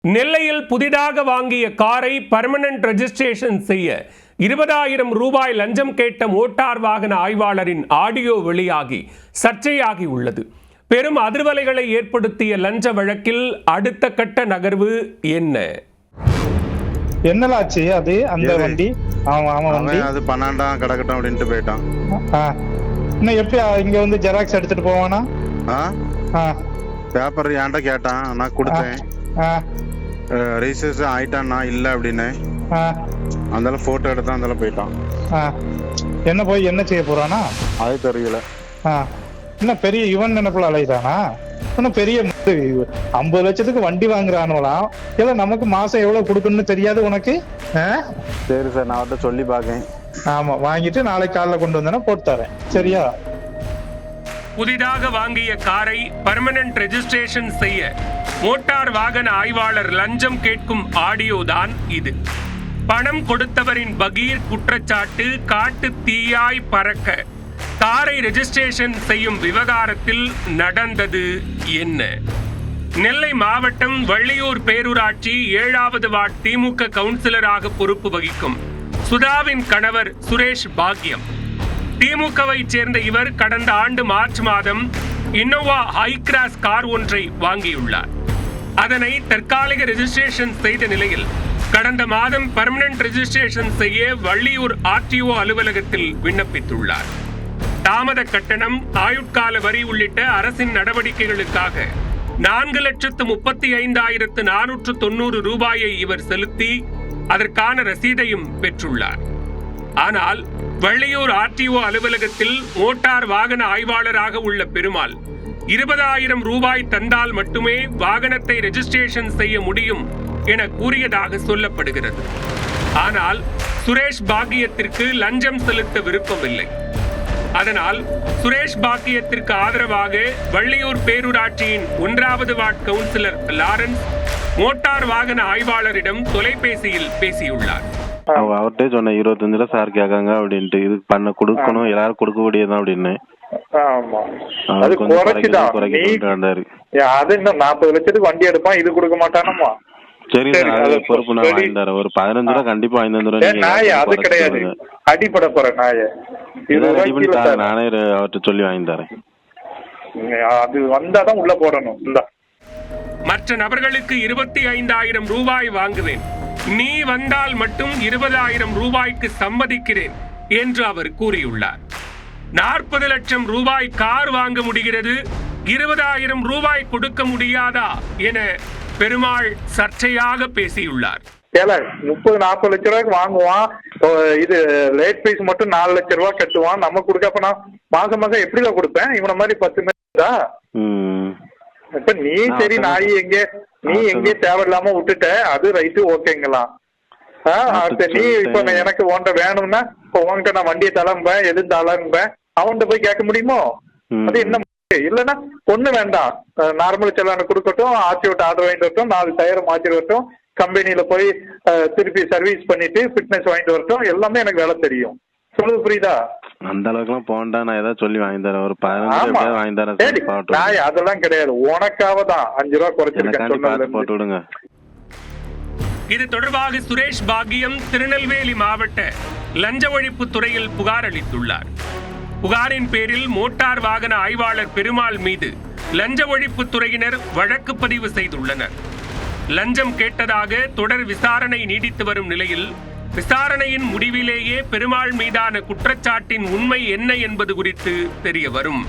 நெல்லையில் புதிதாக வாங்கிய காரை பர்மனன்ட் ரெஜிஸ்ட்ரேஷன் செய்ய 20,000 ரூபாய் லஞ்சம் கேட்ட மோட்டார் வாகன ஆய்வாளரின் ஆடியோ வெளியாகி சர்ச்சையாகி உள்ளது. பெரும் அதிர்வலைகளை ஏற்படுத்திய லஞ்ச வழக்கில் அடுத்த கட்ட நகர்வு என்ன? என்னலாச்சு அது? அந்த வண்டி அது 12 கிடக்கட்டும் அப்படின்ட்டு போயிட்டான். இன்னும் எப்படி இங்க வந்து ஜெராக்ஸ் எடுத்துட்டு போவானா? பேப்பர் ஏன்டா கேட்டான், நான் கொடுத்தேன். ரெஜிஸ்ட்ரேஷன் ஆயிட்டான் இல்ல அப்படின்னு அந்த போட்டோ எடுத்தான், அந்த போயிட்டான். என்ன போய் என்ன செய்ய போறானா அது தெரியல. இன்னும் பெரிய இவன் நினைப்புல அலைதானா? இன்னும் பெரிய 50 லட்சத்துக்கு வண்டி வாங்குறானுலாம். இல்ல நமக்கு மாசம் எவ்வளவு கொடுக்கணும்னு தெரியாது உனக்கு? சரி சார், நான் அவர்கிட்ட சொல்லி பாக்கேன். ஆமா, வாங்கிட்டு நாளைக்கு காலைல கொண்டு வந்தேன்னா போட்டு தரேன், சரியா? புதிதாக வாங்கிய காரை பர்மனன்ட் ரெஜிஸ்ட்ரேஷன் செய்ய மோட்டார் வாகன ஆய்வாளர் லஞ்சம் கேட்கும் ஆடியோ தான் இது. பணம் கொடுத்தவரின் பகீர் குற்றச்சாட்டு காட்டு தீயாய் பறக்க காரை ரெஜிஸ்ட்ரேஷன் செய்யும் விவகாரத்தில் நடந்தது என்ன? நெல்லை மாவட்டம் வள்ளியூர் பேரூராட்சி 7வது வார்டு திமுக கவுன்சிலராக பொறுப்பு வகிக்கும் சுதாவின் கணவர் சுரேஷ் பாக்யம். திமுகவை சேர்ந்த இவர் கடந்த ஆண்டு மார்ச் மாதம் இன்னோவா ஹைகிராஸ் கார் ஒன்றை வாங்கியுள்ளார். அதனை தற்காலிக ரெஜிஸ்ட்ரேஷன் செய்த நிலையில் கடந்த மாதம் பர்மனன்ட் ரெஜிஸ்ட்ரேஷன் செய்ய வள்ளியூர் ஆர்டிஓ அலுவலகத்தில் விண்ணப்பித்துள்ளார். தாமத கட்டணம், ஆயுட்கால வரி உள்ளிட்ட அரசின் நடவடிக்கைகளுக்காக 4,35,490 ரூபாயை இவர் செலுத்தி அதற்கான ரசீதையும் பெற்றுள்ளார். ஆனால் வள்ளியூர் ஆர்டிஓ அலுவலகத்தில் மோட்டார் வாகன ஆய்வாளராக உள்ள பெருமாள் 20,000 ரூபாய் தந்தால் மட்டுமே வாகனத்தை ரெஜிஸ்ட்ரேஷன் செய்ய முடியும் என கூறியதாக சொல்லப்படுகிறது. ஆனால் சுரேஷ் பாக்கியத்திற்கு லஞ்சம் செலுத்த விருப்பமில்லை. அதனால் சுரேஷ் பாக்கியத்திற்கு ஆதரவாக வள்ளியூர் பேரூராட்சியின் 1வது வார்டு கவுன்சிலர் லாரன்ஸ் மோட்டார் வாகன ஆய்வாளரிடம் தொலைபேசியில் பேசியுள்ளார். அவர்கிட்ட சொன்ன 25 ரூபா சார் கேட்காங்க அப்படின்ட்டு, இது பண்ண கொடுக்கணும், எல்லாரும் கொடுக்க முடியாது அப்படின்னு. அது குறைச்சுதான். அது இன்னும் 40 லட்சத்துக்கு வண்டி எடுப்பான், இது கொடுக்க மாட்டானமா? சரி, பொறுப்பு நான் வாங்கி தரேன். ஒரு 15 ரூபா கண்டிப்பா 5 ரூபா. அது கிடையாது, அடிப்பட போற நாய. நானே அவர்கிட்ட சொல்லி வாங்கி தரேன். அது வந்தாதான் உள்ள போடணும். மற்ற நபர்களுக்கு 25,000 ரூபாய் வாங்குவேன், நீ வந்தால் மட்டும் 20,000 ரூபாய்க்கு சம்மதிக்கிறேன் என்று அவர் கூறியுள்ளார். 40 லட்சம் ரூபாய் கார் வாங்க முடிகிறது, 20,000 ரூபாய் கொடுக்க முடியாதா என பெருமாள் சர்ச்சையாக பேசியுள்ளார். 30-40 லட்ச ரூபாய்க்கு வாங்குவான், இது லேட் பீஸ் மட்டும் 4 லட்சம் ரூபாய் கட்டுவான். நம்ம கொடுக்க மாசம் மாசம் எப்படிதான் கொடுப்பேன்? இவன மாதிரி 10 இப்ப நீ சரி, நீ எங்கே தேவையில்லாம விட்டுட்ட, அது ரைட்டு, ஓகேங்களா? நீ இப்ப எனக்கு உன்ட்ட வேணும்னா உன்கிட்ட நான் வண்டியை தளம்பேன், எது தளம்பேன், அவன்கிட்ட போய் கேட்க முடியுமோ? அது என்ன? இல்லைன்னா ஒண்ணு வேண்டாம், நார்மல் செல்லான கொடுக்கட்டும், ஆர்சி விட்டு ஆர்டர் வாங்கிட்டு வரட்டும், 4 டயர் மாற்றி வரட்டும், கம்பெனியில போய் திருப்பி சர்வீஸ் பண்ணிட்டு ஃபிட்னஸ் வாங்கிட்டு வரட்டும், எல்லாமே எனக்கு வேலை தெரியும். சொல்லுது, புரியுதா? அந்த அளவுக்கு எல்லாம் போண்டா, நான் ஏதாவது சொல்லி வாங்கி தரேன். ஒரு 15 வாங்கி தரேன். அதெல்லாம் கிடையாது, உனக்காக தான் 5 ரூபா குறைச்சிருக்கேன், போட்டு விடுங்க. இது தொடர்பாக சுரேஷ் பாக்கியம் திருநெல்வேலி மாவட்ட லஞ்ச ஒழிப்பு துறையில் புகார் அளித்துள்ளார். புகாரின் பேரில் மோட்டார் வாகன ஆய்வாளர் பெருமாள் மீது லஞ்ச ஒழிப்பு துறையினர் வழக்கு பதிவு செய்துள்ளனர். லஞ்சம் கேட்டதாக தொடர் விசாரணை நீடித்து வரும் நிலையில் விசாரணையின் முடிவிலேயே பெருமாள் மீதான குற்றச்சாட்டின் உண்மை என்ன என்பது குறித்து தெரிய வரும்.